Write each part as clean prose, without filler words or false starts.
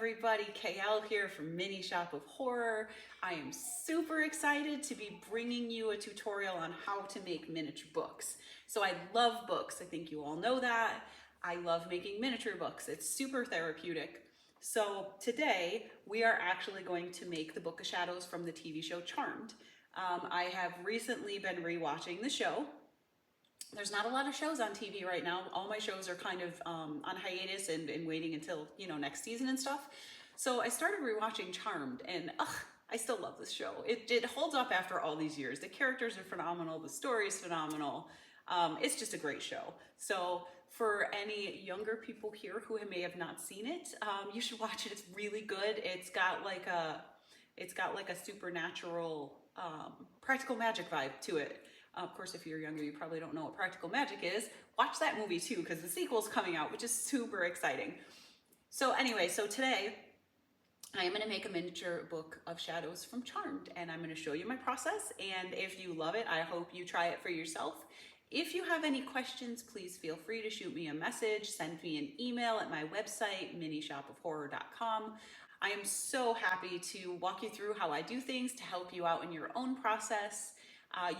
everybody, KL here from Mini Shop of Horror. I am super excited to be bringing you a tutorial on how to make miniature books. So I love books, I think you all know that. I love making miniature books, it's super therapeutic. So today we are actually going to make the Book of Shadows from the TV show Charmed. I have recently been rewatching the show. There's not a lot of shows on TV right now. All my shows are kind of on hiatus and waiting until, next season and stuff. So I started rewatching Charmed and I still love this show. It holds up after all these years. The characters are phenomenal. The story is phenomenal. It's just a great show. So for any younger people here who may have not seen it, you should watch it. It's really good. It's got like a supernatural practical magic vibe to it. Of course, if you're younger, you probably don't know what practical magic is. Watch that movie too, because the sequel's coming out, which is super exciting. So anyway, so today I am going to make a miniature book of shadows from Charmed, and I'm going to show you my process. And if you love it, I hope you try it for yourself. If you have any questions, please feel free to shoot me a message, send me an email at my website, minishopofhorror.com. I am so happy to walk you through how I do things to help you out in your own process.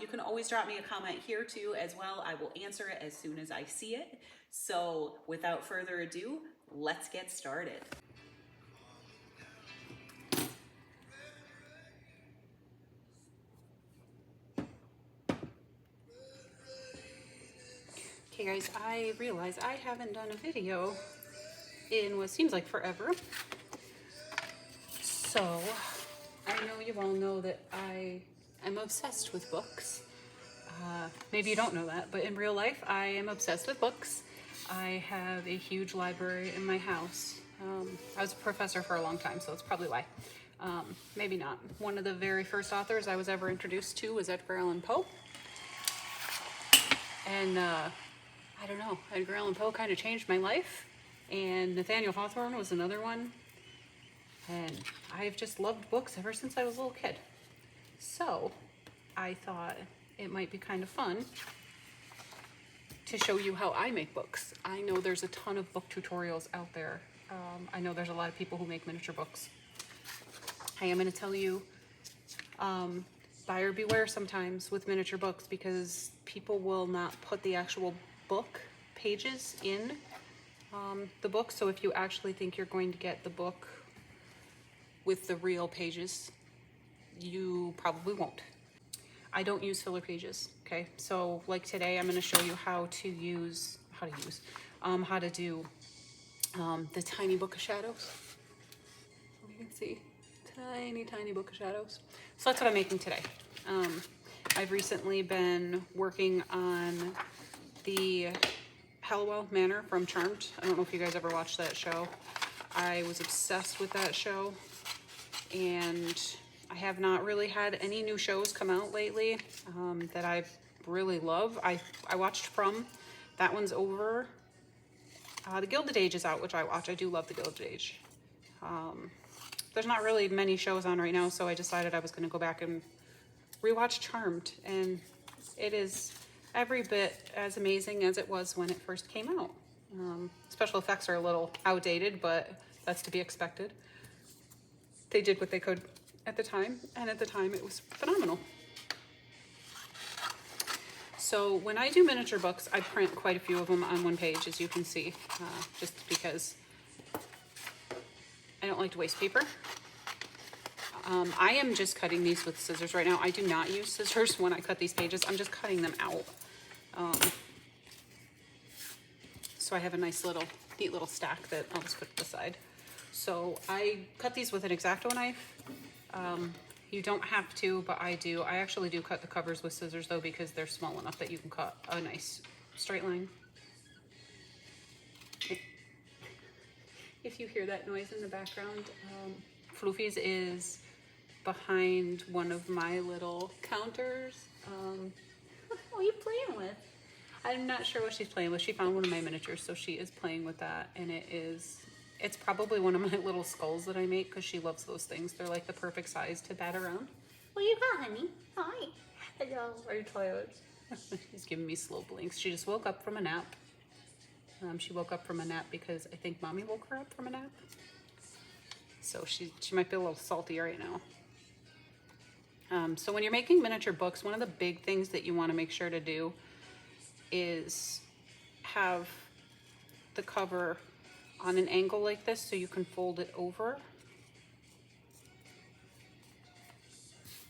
You can always drop me a comment here too as well. I will answer it as soon as I see it. So without further ado, let's get started. Okay guys, I realize I haven't done a video in what seems like forever. So I know you all know that I'm obsessed with books. Maybe you don't know that, but in real life, I am obsessed with books. I have a huge library in my house. I was a professor for a long time, so that's probably why. Maybe not. One of the very first authors I was ever introduced to was Edgar Allan Poe. And I don't know, Edgar Allan Poe kind of changed my life. And Nathaniel Hawthorne was another one. And I've just loved books ever since I was a little kid. So I thought it might be kind of fun to show you how I make books. I know there's a ton of book tutorials out there. I know there's a lot of people who make miniature books. I am going to tell you, buyer beware sometimes with miniature books, because people will not put the actual book pages in the book. So if you actually think you're going to get the book with the real pages, you probably won't. I don't use filler pages, okay? So like today, I'm gonna show you how to do the tiny book of shadows. You can see, tiny book of shadows. So that's what I'm making today. I've recently been working on the Hallowell Manor from Charmed. I don't know if you guys ever watched that show. I was obsessed with that show, and I have not really had any new shows come out lately that I really love. I watched From. That one's over. The Gilded Age is out, which I watch. I do love The Gilded Age. There's not really many shows on right now, so I decided I was going to go back and rewatch Charmed. And it is every bit as amazing as it was when it first came out. Special effects are a little outdated, but that's to be expected. They did what they could at the time, and at the time it was phenomenal. So when I do miniature books, I print quite a few of them on one page, as you can see, just because I don't like to waste paper. I am just cutting these with scissors right now. I do not use scissors when I cut these pages. I'm just cutting them out. So I have a nice neat little stack that I'll just put to the side. So I cut these with an X-Acto knife. You don't have to, but I do. I actually do cut the covers with scissors though, because they're small enough that you can cut a nice straight line. If you hear that noise in the background, Floofy's is behind one of my little counters. What are you playing with? I'm not sure what she's playing with. She found one of my miniatures, so she is playing with that, and it's probably one of my little skulls that I make, because she loves those things. They're like the perfect size to bat around. What you got, honey? Hi. Hello. Are you tired? She's giving me slow blinks. She just woke up from a nap. She woke up from a nap because I think mommy woke her up from a nap. So she might be a little salty right now. So when you're making miniature books, one of the big things that you want to make sure to do is have the cover on an angle like this so you can fold it over.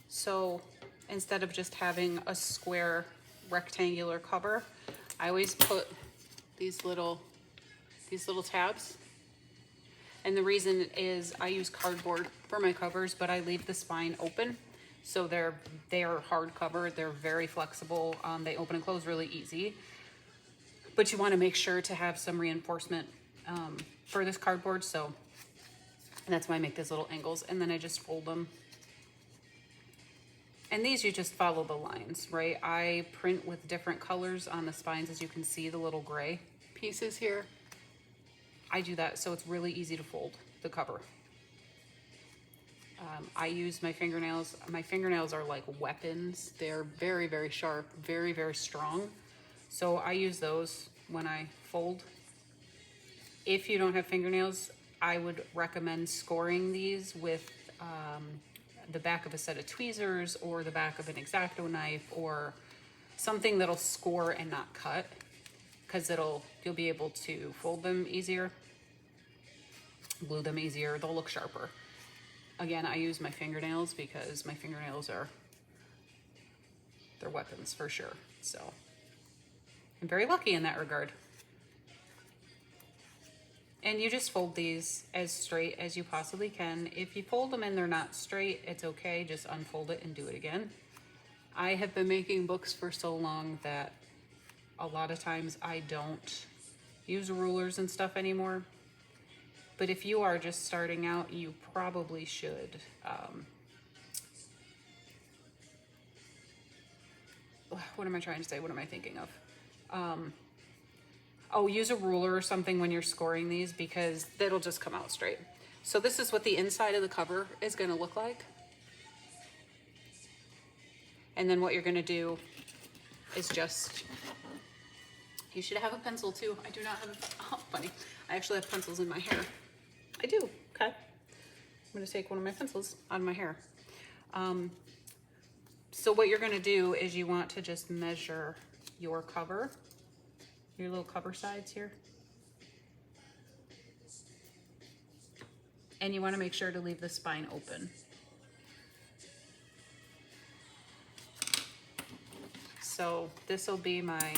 So instead of just having a square rectangular cover, I always put these little tabs. And the reason is I use cardboard for my covers, but I leave the spine open. So they are hardcover. They're very flexible. They open and close really easy. But you want to make sure to have some reinforcement for this cardboard. So that's why I make these little angles. And then I just fold them. And these you just follow the lines, right? I print with different colors on the spines, as you can see, the little gray pieces here. I do that so it's really easy to fold the cover. I use my fingernails. My fingernails are like weapons. They're very, very sharp, very, very strong. So I use those when I fold. If you don't have fingernails, I would recommend scoring these with the back of a set of tweezers or the back of an X-Acto knife or something that'll score and not cut, because you'll be able to fold them easier, glue them easier, they'll look sharper. Again, I use my fingernails because my fingernails they're weapons for sure. So I'm very lucky in that regard. And you just fold these as straight as you possibly can. If you fold them and they're not straight, it's okay. Just unfold it and do it again. I have been making books for so long that a lot of times I don't use rulers and stuff anymore. But if you are just starting out, you probably should. What am I trying to say? What am I thinking of? Use a ruler or something when you're scoring these, because it'll just come out straight. So this is what the inside of the cover is going to look like. And then what you're going to do is just, you should have a pencil too. I do not have, funny. I actually have pencils in my hair. I do, okay. I'm going to take one of my pencils out of my hair. So what you're going to do is you want to just measure your cover, your little cover sides here. And you want to make sure to leave the spine open. So this will be my,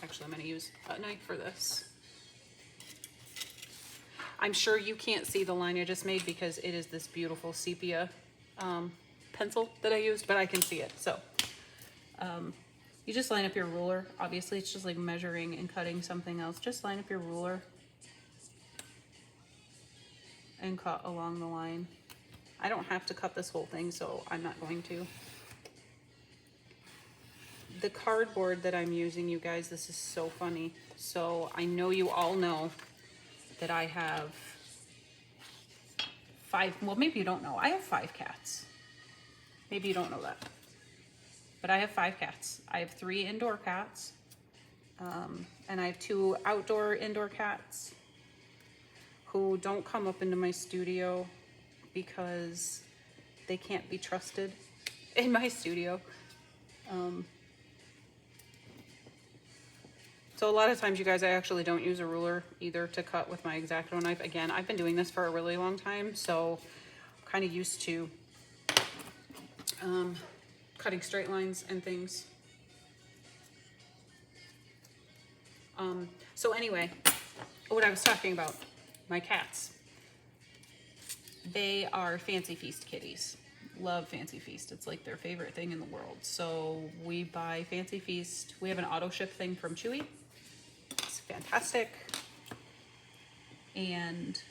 actually I'm going to use a knife for this. I'm sure you can't see the line I just made because it is this beautiful sepia pencil that I used, but I can see it. So you just line up your ruler. Obviously it's just like measuring and cutting something else. Just line up your ruler and cut along the line. I don't have to cut this whole thing, so I'm not going to. The cardboard that I'm using, you guys, this is so funny. So I know you all know that I have 5, well, maybe you don't know. I have 5 cats. Maybe you don't know that. But I have 5 cats. I have 3 indoor cats. And I have 2 outdoor indoor cats who don't come up into my studio because they can't be trusted in my studio. So a lot of times, you guys, I actually don't use a ruler either to cut with my X-Acto knife. Again, I've been doing this for a really long time, so I'm kind of used to cutting straight lines and things. So anyway, what I was talking about, my cats. They are Fancy Feast kitties. Love Fancy Feast. It's like their favorite thing in the world. So we buy Fancy Feast. We have an auto ship thing from Chewy. It's fantastic. And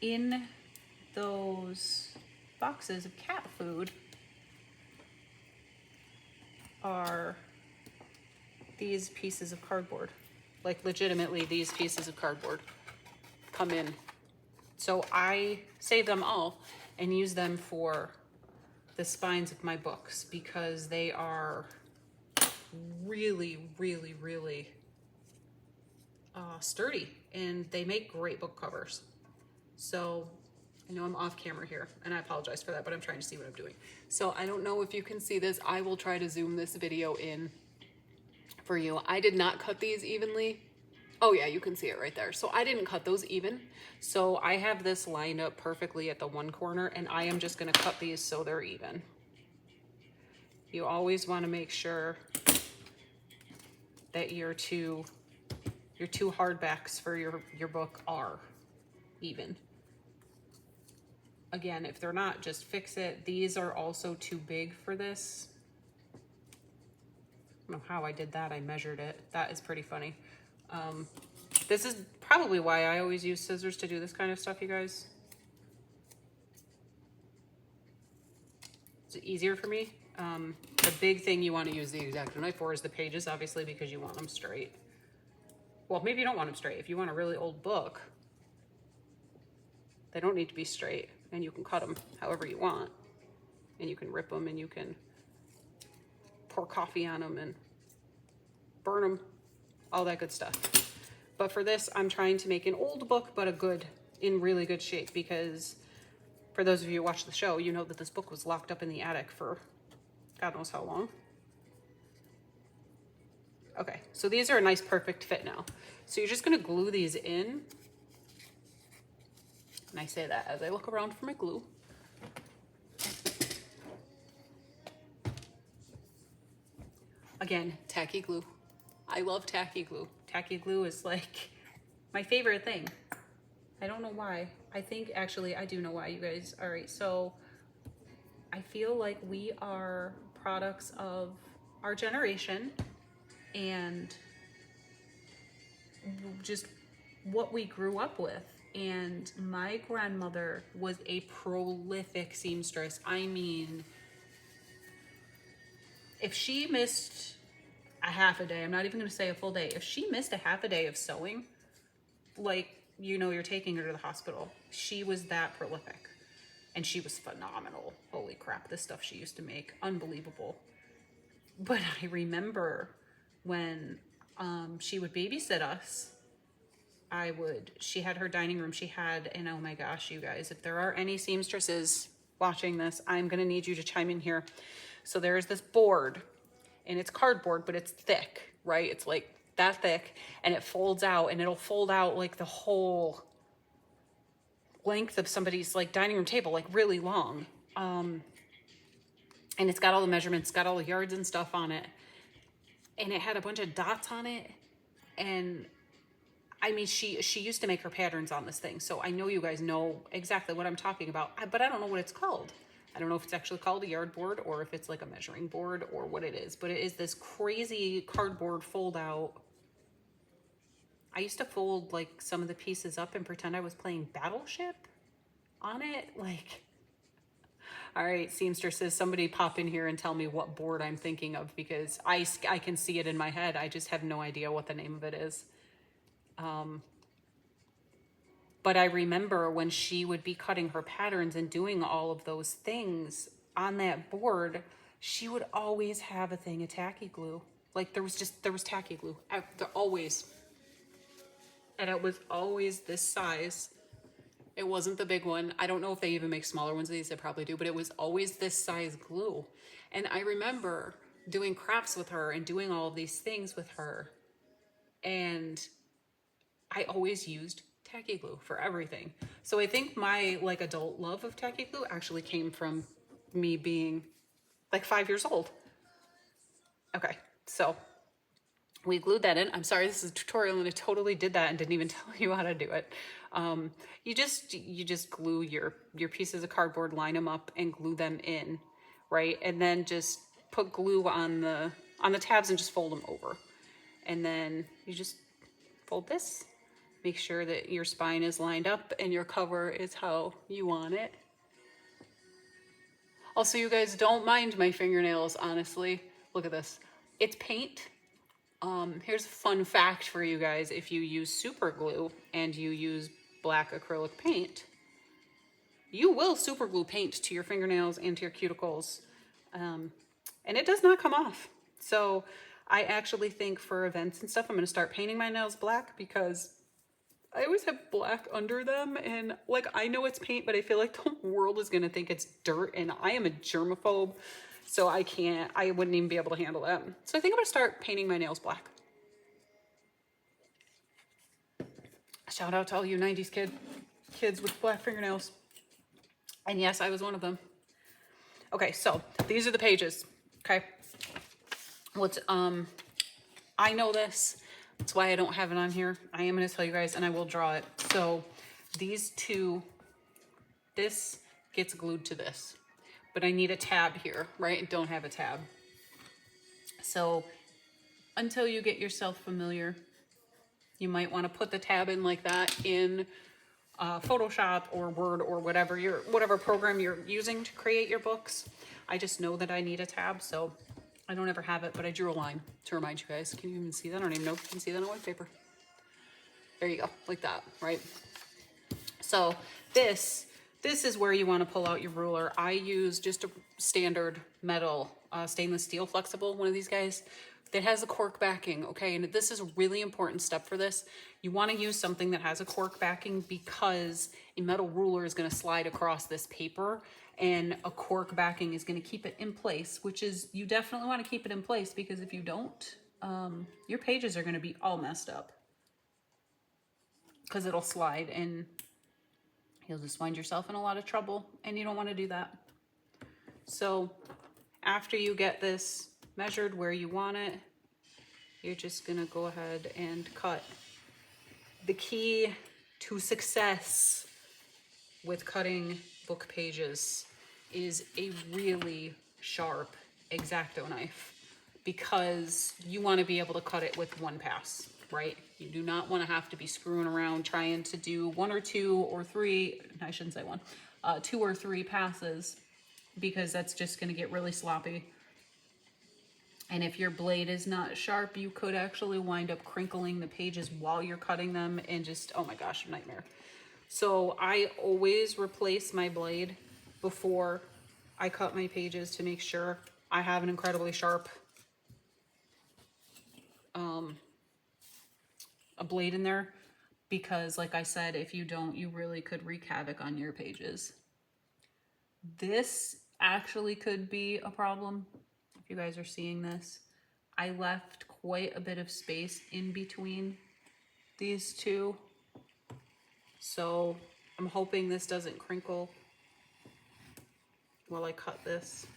in those boxes of cat food are these pieces of cardboard. Like legitimately, these pieces of cardboard come in. So I save them all and use them for the spines of my books because they are really, really, really sturdy, and they make great book covers. So I know I'm off camera here, and I apologize for that, but I'm trying to see what I'm doing. So I don't know if you can see this. I will try to zoom this video in for you. I did not cut these evenly. Oh yeah, you can see it right there. So I didn't cut those even. So I have this lined up perfectly at the one corner, and I am just gonna cut these so they're even. You always wanna make sure that your two hardbacks for your book are even. Again, if they're not, just fix it. These are also too big for this. I don't know how I did that. I measured it. That is pretty funny. This is probably why I always use scissors to do this kind of stuff, you guys. It's easier for me. The big thing you want to use the X-Acto knife for is the pages, obviously, because you want them straight. Well, maybe you don't want them straight. If you want a really old book, they don't need to be straight, and you can cut them however you want, and you can rip them, and you can pour coffee on them and burn them, all that good stuff. But for this, I'm trying to make an old book, but in really good shape, because for those of you who watch the show, you know that this book was locked up in the attic for God knows how long. Okay, so these are a nice perfect fit now. So you're just gonna glue these in. And I say that as I look around for my glue. Again, tacky glue. I love tacky glue. Tacky glue is like my favorite thing. I don't know why. I think actually I do know why, you guys. All right, so I feel like we are products of our generation and just what we grew up with. And my grandmother was a prolific seamstress. I mean, if she missed a half a day, I'm not even gonna say a full day, if she missed a half a day of sewing, like, you know, you're taking her to the hospital. She was that prolific, and she was phenomenal. Holy crap, this stuff she used to make, unbelievable. But I remember when she would babysit us, she had her dining room, and oh my gosh, you guys, if there are any seamstresses watching this, I'm gonna need you to chime in here. So there's this board, and it's cardboard, but it's thick, right? It's like that thick, and it folds out, and it'll fold out like the whole length of somebody's like dining room table, like really long. And it's got all the measurements, got all the yards and stuff on it. And it had a bunch of dots on it. And I mean, she used to make her patterns on this thing. So I know you guys know exactly what I'm talking about, but I don't know what it's called. I don't know if it's actually called a yard board or if it's like a measuring board or what it is, but it is this crazy cardboard fold out. I used to fold like some of the pieces up and pretend I was playing Battleship on it. Like, all right, seamstresses, somebody pop in here and tell me what board I'm thinking of, because I can see it in my head. I just have no idea what the name of it is. But I remember when she would be cutting her patterns and doing all of those things on that board, she would always have a thing of tacky glue. Like there was tacky glue, always. And it was always this size. It wasn't the big one. I don't know if they even make smaller ones of these, they probably do, but it was always this size glue. And I remember doing crafts with her and doing all of these things with her. And I always used tacky glue for everything. So I think my like adult love of tacky glue actually came from me being like 5 years old. Okay, so we glued that in. I'm sorry, this is a tutorial and I totally did that and didn't even tell you how to do it. You just glue your pieces of cardboard, line them up and glue them in, right? And then just put glue on the tabs and just fold them over. And then you just fold this. Make sure that your spine is lined up and your cover is how you want it. Also, you guys, don't mind my fingernails, honestly. Look at this. It's paint. Here's a fun fact for you guys. If you use super glue and you use black acrylic paint, you will super glue paint to your fingernails and to your cuticles. And it does not come off. So I actually think for events and stuff, I'm going to start painting my nails black because I always have black under them. And like, I know it's paint, but I feel like the world is going to think it's dirt, and I am a germaphobe. So I wouldn't even be able to handle that. So I think I'm going to start painting my nails black. Shout out to all you 90s kids with black fingernails. And yes, I was one of them. Okay, so these are the pages. Okay. I know this. That's why I don't have it on here. I am going to tell you guys, and I will draw it. So these two, this gets glued to this, but I need a tab here, right? I don't have a tab. So until you get yourself familiar, you might want to put the tab in like that in Photoshop or Word or whatever program you're using to create your books. I just know that I need a tab, so I don't ever have it, but I drew a line to remind you guys. Can you even see that? I don't even know if you can see that on white paper. There you go, like that, right? So this is where you want to pull out your ruler. I use just a standard metal, stainless steel flexible, one of these guys that has a cork backing, okay? And this is a really important step for this. You want to use something that has a cork backing because a metal ruler is going to slide across this paper, and a cork backing is going to keep it in place, which is, you definitely want to keep it in place, because if you don't, your pages are going to be all messed up because it'll slide and you'll just find yourself in a lot of trouble, and you don't want to do that. So after you get this measured where you want it, you're just going to go ahead and cut. The key to success with cutting book pages is a really sharp X-Acto knife, because you want to be able to cut it with one pass, right? You do not want to have to be screwing around trying to do one or two or three, I shouldn't say one, 2 or 3 passes, because that's just going to get really sloppy. And if your blade is not sharp, you could actually wind up crinkling the pages while you're cutting them, and just, oh my gosh, a nightmare. So I always replace my blade before I cut my pages to make sure I have an incredibly sharp a blade in there, because like I said, if you don't, you really could wreak havoc on your pages. This actually could be a problem if you guys are seeing this. I left quite a bit of space in between these two, so I'm hoping this doesn't crinkle while I cut this.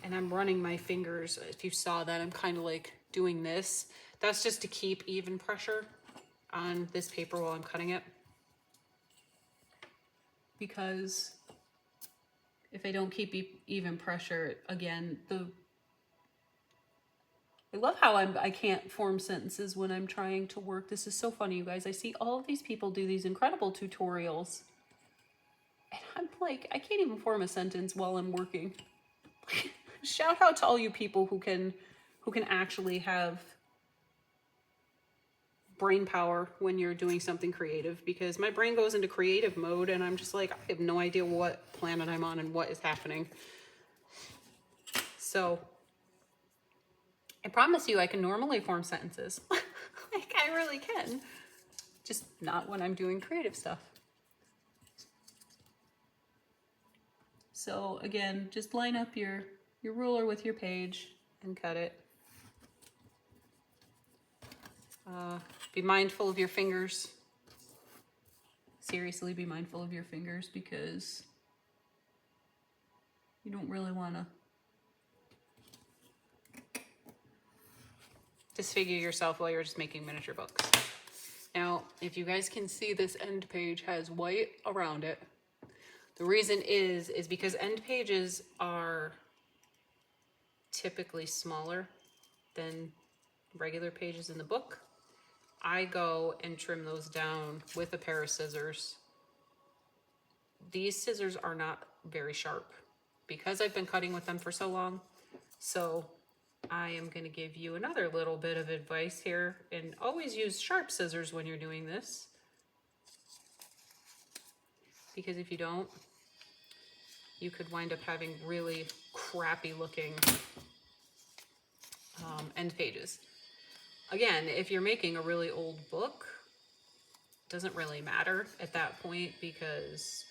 And I'm running my fingers, if you saw that, I'm kind of like doing this. That's just to keep even pressure on this paper while I'm cutting it. Because if I don't keep even pressure, again, I love how I can't form sentences when I'm trying to work. This is so funny, you guys. I see all of these people do these incredible tutorials, and I'm like, I can't even form a sentence while I'm working. Shout out to all you people who can actually have brain power when you're doing something creative, because my brain goes into creative mode and I'm just like, I have no idea what planet I'm on and what is happening. So I promise you I can normally form sentences. Like, I really can. Just not when I'm doing creative stuff. So again, just line up your ruler with your page and cut it. Be mindful of your fingers. Seriously, be mindful of your fingers, because you don't really want to disfigure yourself while you're just making miniature books. Now, if you guys can see, this end page has white around it. The reason is because end pages are typically smaller than regular pages in the book. I go and trim those down with a pair of scissors. These scissors are not very sharp because I've been cutting with them for so long. So I am going to give you another little bit of advice here, and always use sharp scissors when you're doing this, because if you don't, you could wind up having really crappy looking end pages. Again, if you're making a really old book, it doesn't really matter at that point because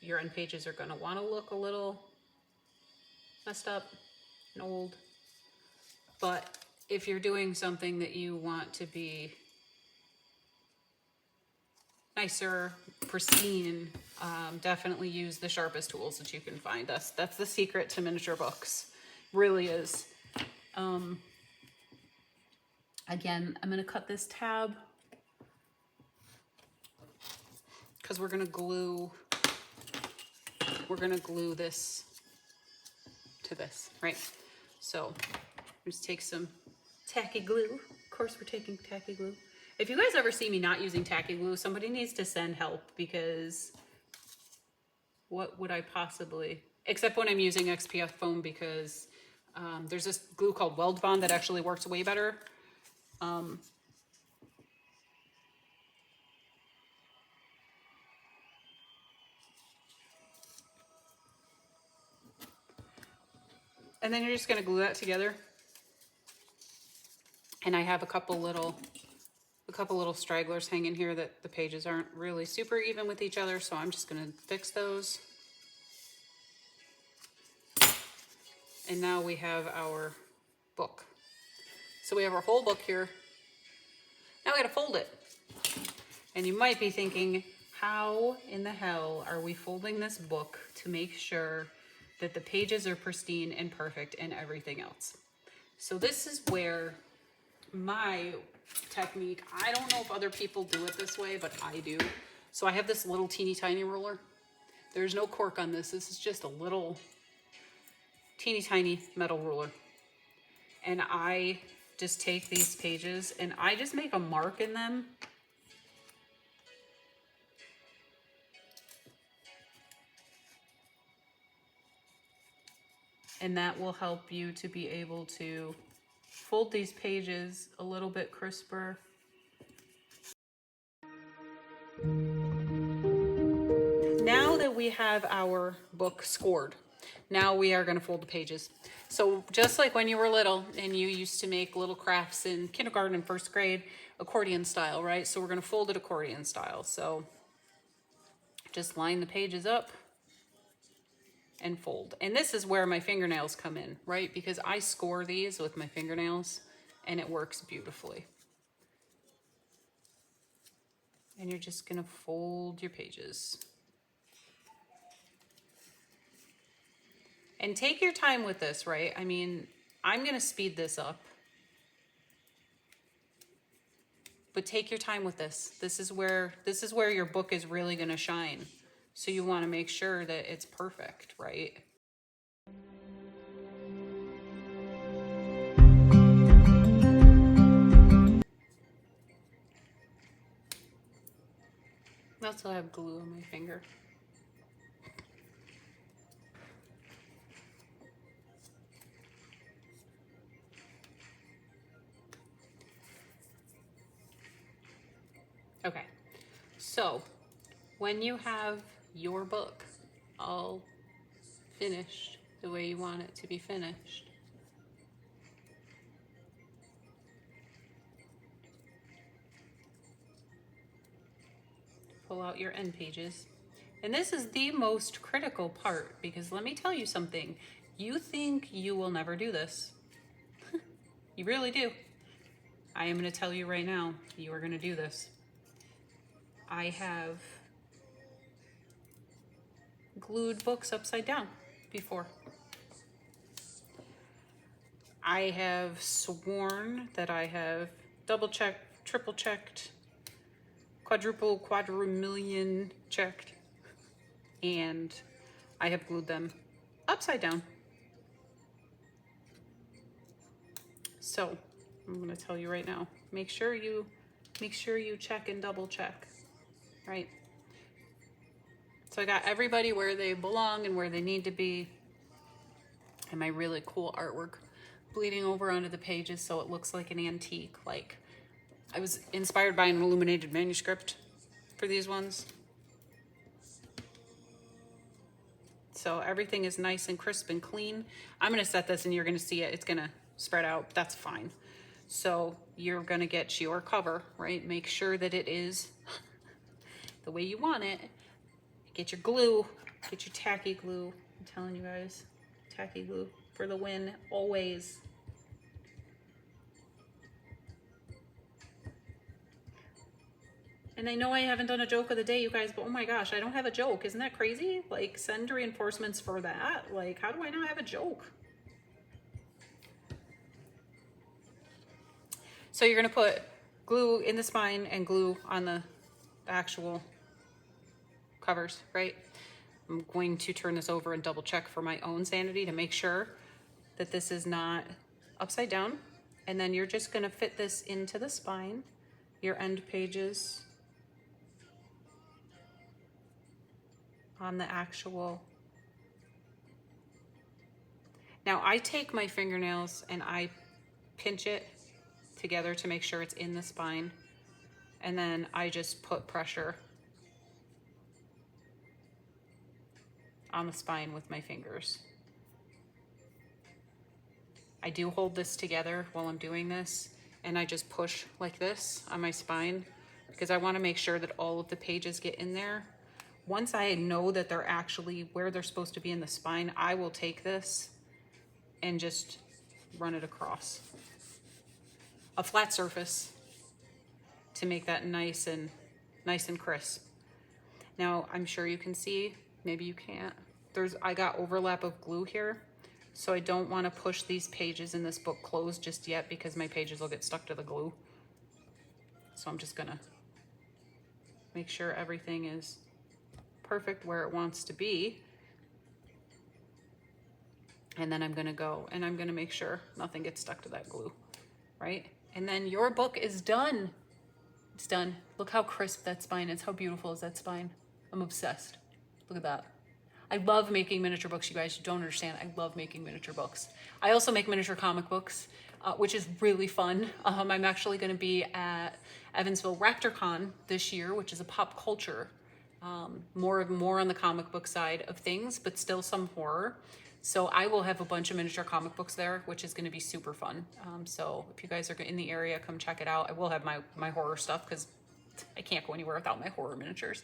your end pages are going to want to look a little messed up and old. But if you're doing something that you want to be nicer, pristine, definitely use the sharpest tools that you can find. That's the secret to miniature books, really is. Again, I'm going to cut this tab because we're going to glue this to this, right? So just take some tacky glue. Of course we're taking tacky glue. If you guys ever see me not using tacky glue, somebody needs to send help, because what would I possibly, except when I'm using XPF foam, because there's this glue called Weld Bond that actually works way better. And then you're just gonna glue that together. And I have a couple little stragglers hanging here that the pages aren't really super even with each other, so I'm just gonna fix those. And now we have our book. So we have our whole book here. Now we gotta fold it. And you might be thinking, how in the hell are we folding this book to make sure that the pages are pristine and perfect and everything else? So this is where my technique, I don't know if other people do it this way, but I do. So I have this little teeny tiny ruler. There's no cork on this. This is just a little teeny tiny metal ruler. And I just take these pages and I just make a mark in them. And that will help you to be able to fold these pages a little bit crisper. Now that we have our book scored, now we are going to fold the pages. So just like when you were little and you used to make little crafts in kindergarten and first grade, accordion style, right? So we're going to fold it accordion style. So just line the pages up and fold. And this is where my fingernails come in, right? Because I score these with my fingernails and it works beautifully. And you're just going to fold your pages. And take your time with this, right? I mean, I'm going to speed this up. But take your time with this. This is where your book is really going to shine. So you want to make sure that it's perfect, right? I also have glue on my finger. Okay, so when you have your book all finished the way you want it to be finished, pull out your end pages. And this is the most critical part, because let me tell you something. You think you will never do this. You really do. I am going to tell you right now, you are going to do this. I have glued books upside down before. I have sworn that I have double checked, triple checked, quadruple, quadrillion checked, and I have glued them upside down. So I'm going to tell you right now, make sure you check and double check, right? So I got everybody where they belong and where they need to be. And my really cool artwork bleeding over onto the pages so it looks like an antique. Like, I was inspired by an illuminated manuscript for these ones. So everything is nice and crisp and clean. I'm gonna set this and you're gonna see it. It's gonna spread out, that's fine. So you're gonna get your cover, right? Make sure that it is the way you want it. Get your glue, get your tacky glue. I'm telling you guys, tacky glue for the win, always. And I know I haven't done a joke of the day, you guys, but oh my gosh, I don't have a joke. Isn't that crazy? Like, send reinforcements for that. Like, how do I not have a joke? So you're gonna put glue in the spine and glue on the actual covers, right? I'm going to turn this over and double check for my own sanity to make sure that this is not upside down. And then you're just gonna fit this into the spine, your end pages on the actual. Now I take my fingernails and I pinch it together to make sure it's in the spine. And then I just put pressure on the spine with my fingers. I do hold this together while I'm doing this, and I just push like this on my spine because I want to make sure that all of the pages get in there. Once I know that they're actually where they're supposed to be in the spine, I will take this and just run it across a flat surface to make that nice and crisp. Now, I'm sure you can see, maybe you can't. I got overlap of glue here, so I don't want to push these pages in this book closed just yet because my pages will get stuck to the glue. So I'm just gonna make sure everything is perfect where it wants to be. And then I'm gonna go and I'm gonna make sure nothing gets stuck to that glue, right? And then your book is done. It's done. Look how crisp that spine is. How beautiful is that spine? I'm obsessed. Look at that. I love making miniature books, you guys. You don't understand. I love making miniature books. I also make miniature comic books, which is really fun. I'm actually going to be at Evansville RaptorCon this year, which is a pop culture, more on the comic book side of things, but still some horror. So I will have a bunch of miniature comic books there, which is going to be super fun. So if you guys are in the area, come check it out. I will have my horror stuff because I can't go anywhere without my horror miniatures.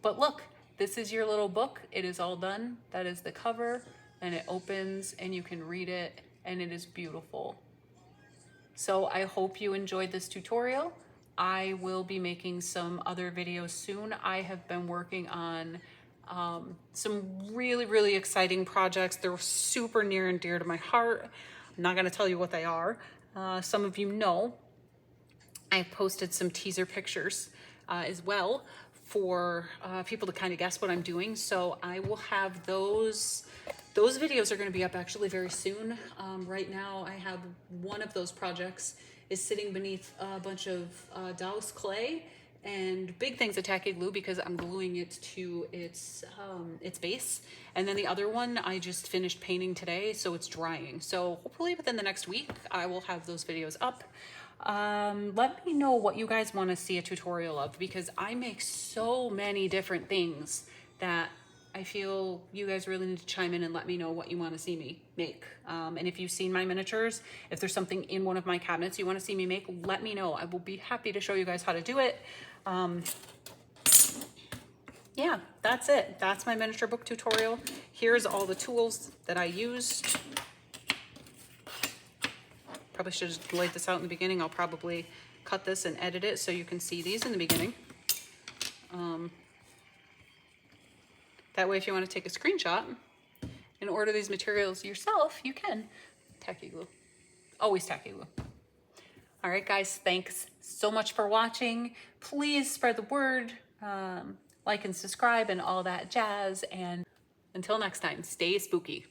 But look, this is your little book. It is all done. That is the cover, and it opens and you can read it, and it is beautiful. So I hope you enjoyed this tutorial. I will be making some other videos soon. I have been working on some really exciting projects. They're super near and dear to my heart. I'm not going to tell you what they are. Some of you know I posted some teaser pictures as well for people to kind of guess what I'm doing. So I will have those videos are going to be up actually very soon. Right now I have one of those projects is sitting beneath a bunch of Douse clay and big things of tacky glue because I'm gluing it to its base. And then the other one I just finished painting today, so it's drying. So hopefully within the next week I will have those videos up. Let me know what you guys want to see a tutorial of because I make so many different things that I feel you guys really need to chime in and let me know what you want to see me make. And if you've seen my miniatures, if there's something in one of my cabinets you want to see me make, let me know. I will be happy to show you guys how to do it. Yeah, that's it. That's my miniature book tutorial. Here's all the tools that I used. Probably should have laid this out in the beginning. I'll probably cut this and edit it so you can see these in the beginning. That way, if you want to take a screenshot and order these materials yourself, you can. Tacky glue. Always tacky glue. All right, guys, thanks so much for watching. Please spread the word, like and subscribe and all that jazz. And until next time, stay spooky.